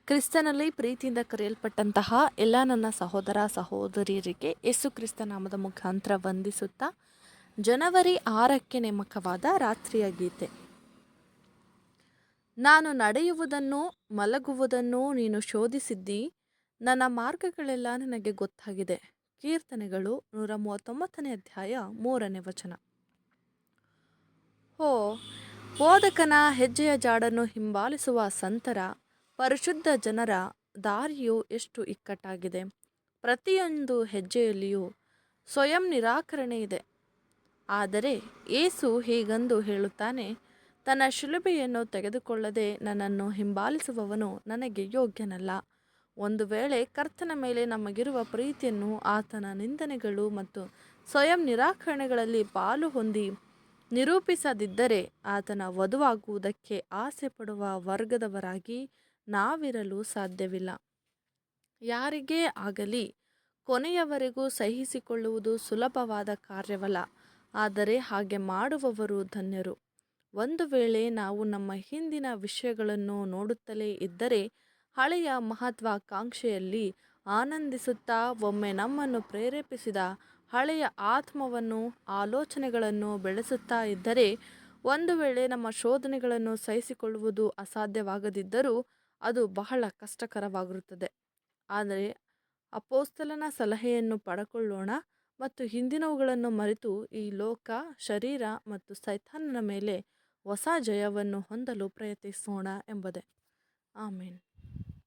ಕ್ರಿಸ್ತನಲ್ಲಿ ಪ್ರೀತಿಯಿಂದ ಕರೆಯಲ್ಪಟ್ಟಂತಹ ಎಲ್ಲ ನನ್ನ ಸಹೋದರ ಸಹೋದರಿಯರಿಗೆ ಯೇಸು ಕ್ರಿಸ್ತ ನಾಮದ ಮುಖಾಂತರ ವಂದಿಸುತ್ತಾ ಜನವರಿ 6ಕ್ಕೆ ನೇಮಕವಾದ ರಾತ್ರಿಯ ಗೀತೆ. ನಾನು ನಡೆಯುವುದನ್ನು ಮಲಗುವುದನ್ನು ನೀನು ಶೋಧಿಸಿದ್ದಿ, ನನ್ನ ಮಾರ್ಗಗಳೆಲ್ಲ ನಿನಗೆ ಗೊತ್ತಾಗಿದೆ. ಕೀರ್ತನೆಗಳು 139ನೇ ಅಧ್ಯಾಯ 3ನೇ ವಚನ. ಬೋಧಕನ ಹೆಜ್ಜೆಯ ಜಾಡನ್ನು ಹಿಂಬಾಲಿಸುವ ಸಂತರ, ಪರಿಶುದ್ಧ ಜನರ ದಾರಿಯು ಎಷ್ಟು ಇಕ್ಕಟ್ಟಾಗಿದೆ. ಪ್ರತಿಯೊಂದು ಹೆಜ್ಜೆಯಲ್ಲಿಯೂ ಸ್ವಯಂ ನಿರಾಕರಣೆ ಇದೆ. ಆದರೆ ಯೇಸು ಹೀಗಂದು ಹೇಳುತ್ತಾನೆ, ತನ್ನ ಶಿಲುಬೆಯನ್ನು ತೆಗೆದುಕೊಳ್ಳದೆ ನನ್ನನ್ನು ಹಿಂಬಾಲಿಸುವವನು ನನಗೆ ಯೋಗ್ಯನಲ್ಲ. ಒಂದು ವೇಳೆ ಕರ್ತನ ಮೇಲೆ ನಮಗಿರುವ ಪ್ರೀತಿಯನ್ನು ಆತನ ನಿಂದನೆಗಳು ಮತ್ತು ಸ್ವಯಂ ನಿರಾಕರಣೆಗಳಲ್ಲಿ ಪಾಲು ಹೊಂದಿ ನಿರೂಪಿಸದಿದ್ದರೆ ಆತನ ವಧುವಾಗುವುದಕ್ಕೆ ಆಸೆ ಪಡುವ ವರ್ಗದವರಾಗಿ ನಾವಿರಲು ಸಾಧ್ಯವಿಲ್ಲ. ಯಾರಿಗೇ ಆಗಲಿ ಕೊನೆಯವರೆಗೂ ಸಹಿಸಿಕೊಳ್ಳುವುದು ಸುಲಭವಾದ ಕಾರ್ಯವಲ್ಲ, ಆದರೆ ಹಾಗೆ ಮಾಡುವವರು ಧನ್ಯರು. ಒಂದು ವೇಳೆ ನಾವು ನಮ್ಮ ಹಿಂದಿನ ವಿಷಯಗಳನ್ನು ನೋಡುತ್ತಲೇ ಇದ್ದರೆ, ಹಳೆಯ ಮಹತ್ವಾಕಾಂಕ್ಷೆಯಲ್ಲಿ ಆನಂದಿಸುತ್ತಾ, ಒಮ್ಮೆ ನಮ್ಮನ್ನು ಪ್ರೇರೇಪಿಸಿದ ಹಳೆಯ ಆತ್ಮವನ್ನು ಆಲೋಚನೆಗಳನ್ನು ಬೆಳೆಸುತ್ತಾ ಇದ್ದರೆ, ಒಂದು ವೇಳೆ ನಮ್ಮ ಶೋಧನೆಗಳನ್ನು ಸಹಿಸಿಕೊಳ್ಳುವುದು ಅಸಾಧ್ಯವಾಗದಿದ್ದರೂ ಅದು ಬಹಳ ಕಷ್ಟಕರವಾಗಿರುತ್ತದೆ. ಆದರೆ ಅಪೊಸ್ತಲನ ಸಲಹೆಯನ್ನು ಪಡೆದುಕೊಳ್ಳೋಣ ಮತ್ತು ಹಿಂದಿನವುಗಳನ್ನು ಮರೆತು ಈ ಲೋಕ, ಶರೀರ ಮತ್ತು ಸೈತಾನನ ಮೇಲೆ ಹೊಸ ಜಯವನ್ನು ಹೊಂದಲು ಪ್ರಯತ್ನಿಸೋಣ ಎಂಬುದೇ. ಆಮೇನ್.